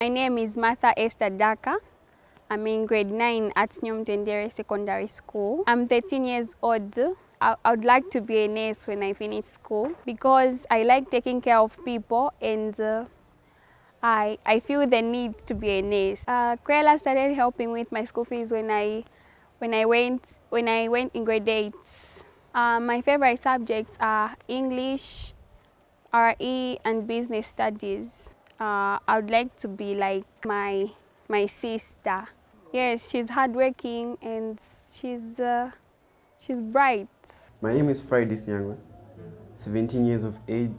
My name is Martha Esther Daka. I'm in grade 9 at Nyomtendere Secondary School. I'm 13 years old. I would like to be a nurse when I finish school because I like taking care of people and I feel the need to be a nurse. Kwela started helping with my school fees when I went in grade 8. My favorite subjects are English, RE, and business studies. I would like to be like my sister. Yes, she's hardworking and she's bright. My name is Friday Nyangwe, 17 years of age.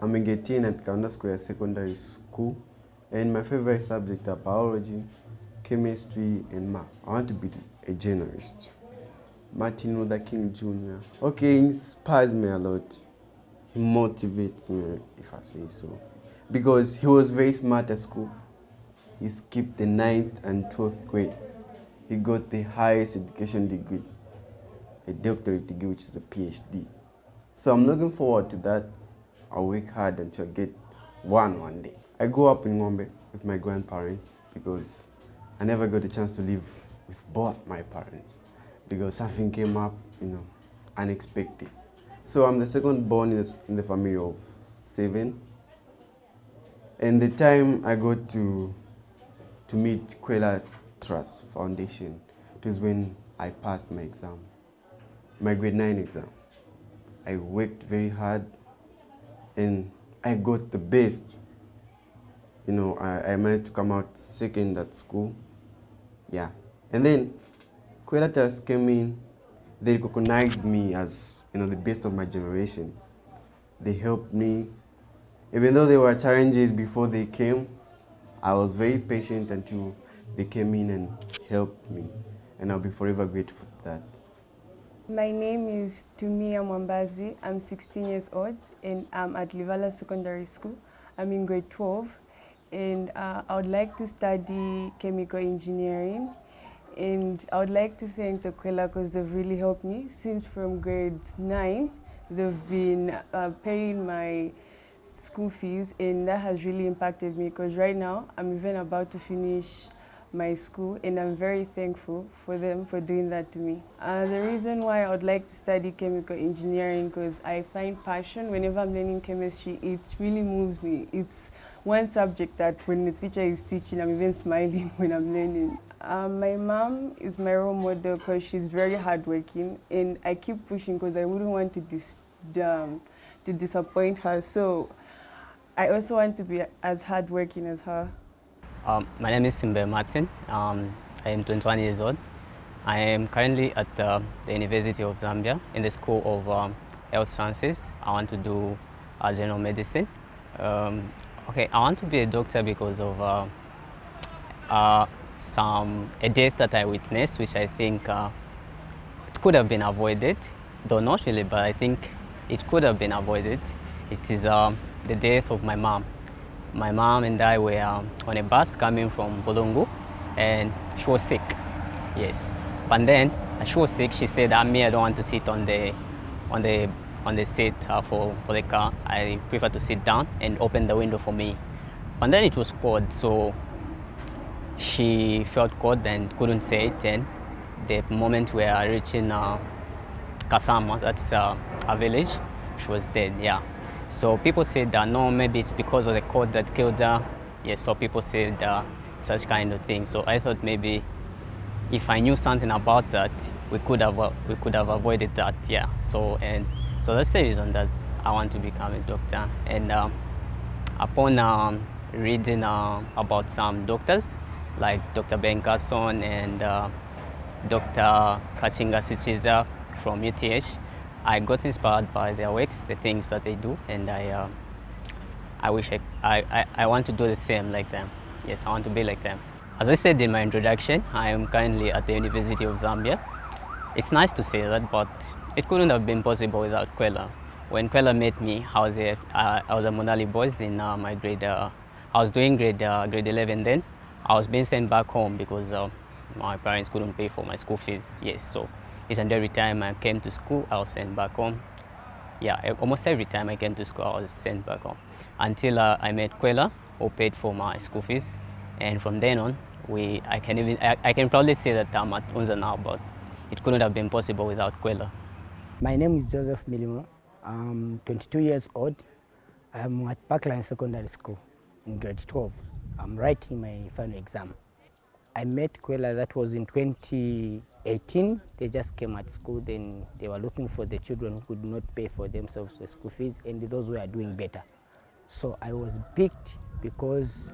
I'm in grade 10 at Kwela Square Secondary School, and my favorite subjects are biology, chemistry, and math. I want to be a journalist. Martin Luther King Jr. Okay, he inspires me a lot. He motivates me, if I say so. Because he was very smart at school. He skipped the 9th and 12th grade. He got the highest education degree, a doctorate degree, which is a PhD. So I'm looking forward to that. I'll work hard until I get one day. I grew up in Ngombe with my grandparents because I never got a chance to live with both my parents because something came up, unexpected. So I'm the second born in the family of 7. And the time I got to meet Kwela Trust Foundation, it was when I passed my exam, my grade 9 exam. I worked very hard and I got the best. I managed to come out second at school. Yeah. And then Kwela Trust came in. They recognized me as, the best of my generation. They helped me. Even though there were challenges before they came, I was very patient until they came in and helped me. And I'll be forever grateful for that. My name is Tumia Mwambazi. I'm 16 years old and I'm at Livala Secondary School. I'm in grade 12 and I would like to study chemical engineering. And I would like to thank the Kwela because they've really helped me. Since from grade 9, they've been paying my school fees, and that has really impacted me because right now I'm even about to finish my school and I'm very thankful for them for doing that to me. The reason why I would like to study chemical engineering because I find passion whenever I'm learning chemistry. It really moves me. It's one subject that when the teacher is teaching, I'm even smiling when I'm learning. My mom is my role model because she's very hardworking and I keep pushing because I wouldn't want to disappoint her. So I also want to be as hardworking as her. My name is Simbe Martin. I am 21 years old. I am currently at the University of Zambia in the School of Health Sciences. I want to do general medicine. I want to be a doctor because of a death that I witnessed, which I think it could have been avoided, though not really, but I think it could have been avoided. It is the death of my mom. My mom and I were on a bus coming from Bolongo, and she was sick. Yes, but then she was sick. She said, I don't want to sit on the seat for the car. I prefer to sit down and open the window for me. But then it was cold, so she felt cold and couldn't say it. And the moment we are reaching Kasama, that's a village, she was dead. Yeah. So people said that no, maybe it's because of the cold that killed her. Yes. So people said such kind of thing. So I thought maybe if I knew something about that, we could have avoided that. Yeah. So that's the reason that I want to become a doctor. And upon reading about some doctors like Dr. Ben Carson and Dr. Kachinga Sichiza from UTH, I got inspired by their works, the things that they do, and I wish I want to do the same like them. Yes, I want to be like them. As I said in my introduction, I am currently at the University of Zambia. It's nice to say that, but it couldn't have been possible without Kwela. When Kwela met me, I was a Monali boys in my grade. I was doing grade 11 then. I was being sent back home because my parents couldn't pay for my school fees. Yes, so each and every time I came to school, I was sent back home. Yeah, almost every time I came to school, I was sent back home. Until I met Kwela, who paid for my school fees. And from then on, I can proudly say that I'm at UNZA now, but it couldn't have been possible without Kwela. My name is Joseph Milimo. I'm 22 years old. I'm at Parkline Secondary School in grade 12. I'm writing my final exam. I met Kwela, that was in 2018. They just came at school, then they were looking for the children who could not pay for themselves the school fees and those who are doing better. So I was picked because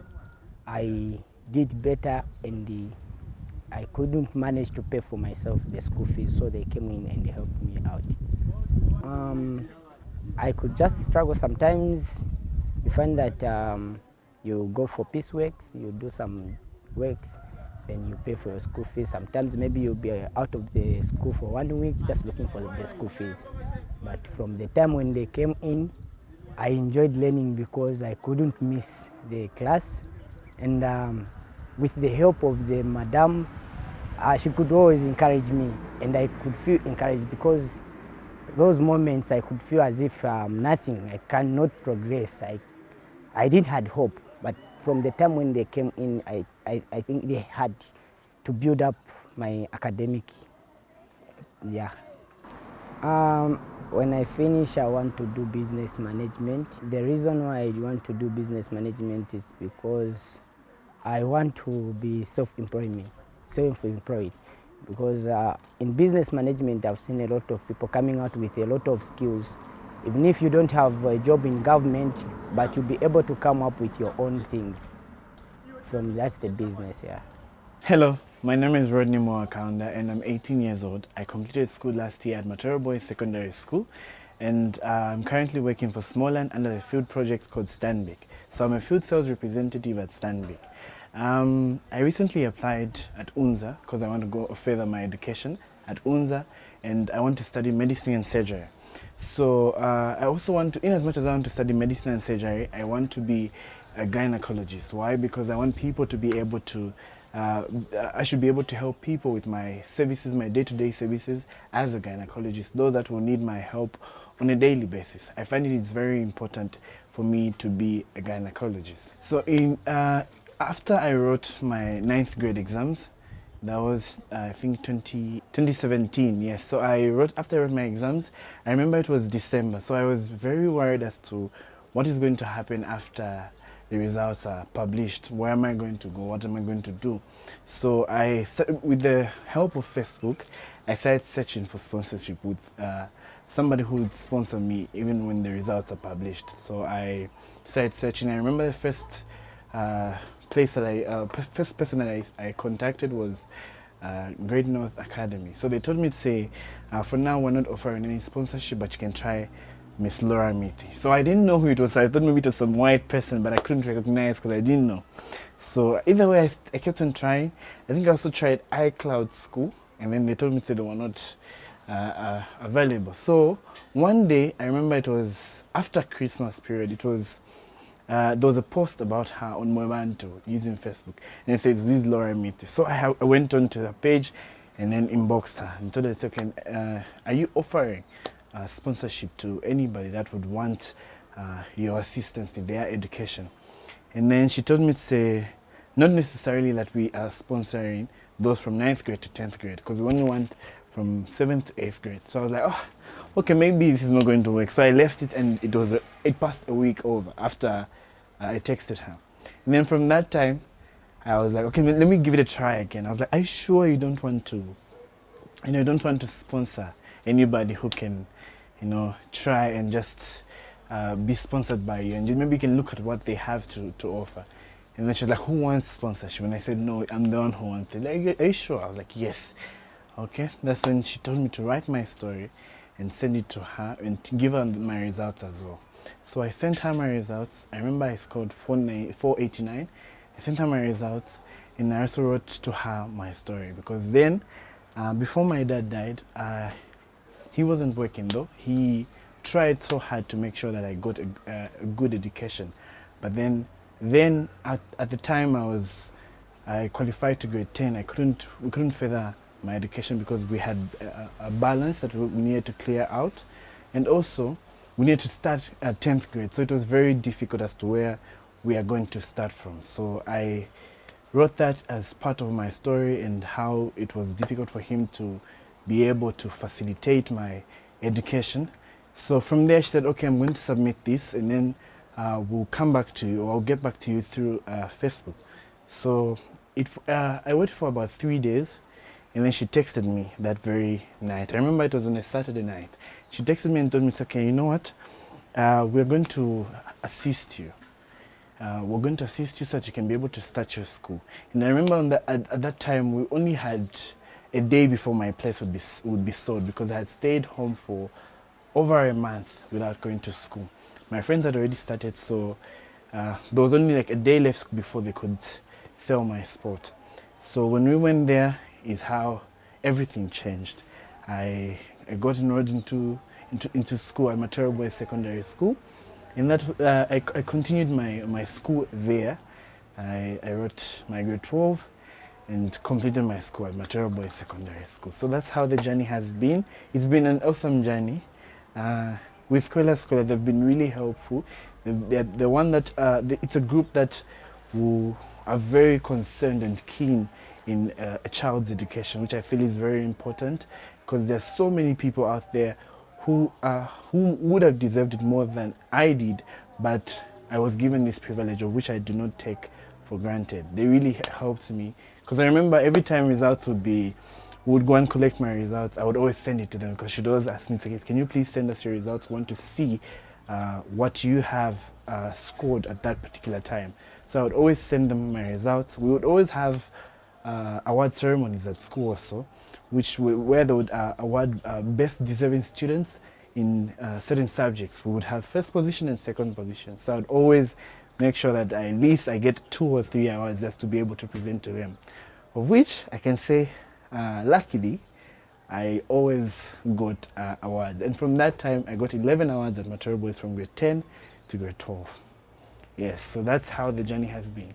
I did better and I couldn't manage to pay for myself the school fees, so they came in and they helped me out. I could just struggle sometimes. You find that you go for pieceworks, you do some works, then you pay for your school fees. Sometimes maybe you'll be out of the school for 1 week just looking for the school fees. But from the time when they came in, I enjoyed learning because I couldn't miss the class. And with the help of the madam, she could always encourage me, and I could feel encouraged because those moments I could feel as if nothing, I cannot progress. I did have hope, but from the time when they came in, I think they had to build up my academic, yeah. When I finish, I want to do business management. The reason why I want to do business management is because I want to be self-employed, because in business management, I've seen a lot of people coming out with a lot of skills. Even if you don't have a job in government, but you'll be able to come up with your own things. That's the business, yeah. Hello, my name is Rodney Moakaunda and I'm 18 years old. I completed school last year at Matero Boys Secondary School, and I'm currently working for Smallland under a field project called Stanbic. So I'm a field sales representative at Stanbic. I recently applied at UNZA because I want to go further my education at UNZA, and I want to study medicine and surgery. So I also want to, in as much as I want to study medicine and surgery, I want to be a gynecologist. Why? Because I want people to be able to, I should be able to help people with my services, my day-to-day services as a gynecologist, those that will need my help on a daily basis. I find it's very important for me to be a gynecologist. So after I wrote my 9th grade exams, that was I think 2017, yes. So after I wrote my exams, I remember it was December, so I was very worried as to what is going to happen after the results are published. Where am I going to go? What am I going to do? So with the help of Facebook, I started searching for sponsorship with somebody who would sponsor me even when the results are published. So I started searching. I remember the first person that I contacted was Great North Academy. So they told me to say, for now we're not offering any sponsorship, but you can try Miss Laura Miti. So I didn't know who it was. So I thought maybe it was some white person, but I couldn't recognize because I didn't know. So either way, I kept on trying. I think I also tried iCloud School, and then they told me they were not available. So one day, I remember it was after Christmas period, it was there was a post about her on Mobanto using Facebook, and it says, "This is Laura Miti." So I went on to the page and then inboxed her and told her, "Okay, are you offering sponsorship to anybody that would want your assistance in their education?" And then she told me to say, not necessarily that we are sponsoring those from 9th grade to 10th grade, because we only want from 7th to 8th grade. So I was like, oh, okay, maybe this is not going to work. So I left it, and it passed a week over after I texted her. And then from that time, I was like, okay, let me give it a try again. I was like, are you sure you don't want to, you don't want to sponsor anybody who can, try and just be sponsored by you, and maybe you can look at what they have to offer. And then she was like, who wants sponsorship? And I said, no, I'm the one who wants it. Like, are you sure? I was like, yes. Okay, that's when she told me to write my story and send it to her and to give her my results as well. So I sent her my results. I remember I scored 489. I sent her my results, and I also wrote to her my story, because then, before my dad died, he wasn't working though. He tried so hard to make sure that I got a good education, but then at the time I qualified to grade 10. We couldn't further my education because we had a balance that we needed to clear out, and also we needed to start at 10th grade. So it was very difficult as to where we are going to start from. So I wrote that as part of my story and how it was difficult for him to be able to facilitate my education. So from there she said, okay, I'm going to submit this, and then we'll come back to you, or I'll get back to you through Facebook. So I waited for about 3 days, and then she texted me that very night. I remember it was on a Saturday night. She texted me and told me, okay, you know what, we're going to assist you. We're going to assist you so that you can be able to start your school. And I remember at that time, we only had a day before my place would be sold, because I had stayed home for over a month without going to school. My friends had already started, so there was only like a day left before they could sell my spot. So when we went there is how everything changed. I got enrolled into school at Micmar Zambia Secondary School. And that I continued my school there. I wrote my grade 12 and completed my school at Micmar Zambia Secondary School. So that's how the journey has been. It's been an awesome journey. With Kwela School, they've been really helpful. The one that it's a group that who are very concerned and keen in a child's education, which I feel is very important, because there are so many people out there who would have deserved it more than I did, but I was given this privilege, of which I do not take for granted. They really helped me, because I remember every time results would go and collect my results, I would always send it to them, because she'd always ask me, can you please send us your results? We want to see what you have scored at that particular time. So I would always send them my results. We would always have award ceremonies at school also, where they would award best deserving students in certain subjects. We would have first position and second position. So I would always make sure that at least I get 2 or 3 awards just to be able to present to them, of which I can say, luckily, I always got awards. And from that time, I got 11 awards at Micmar Zambia from grade 10 to grade 12. Yes, so that's how the journey has been.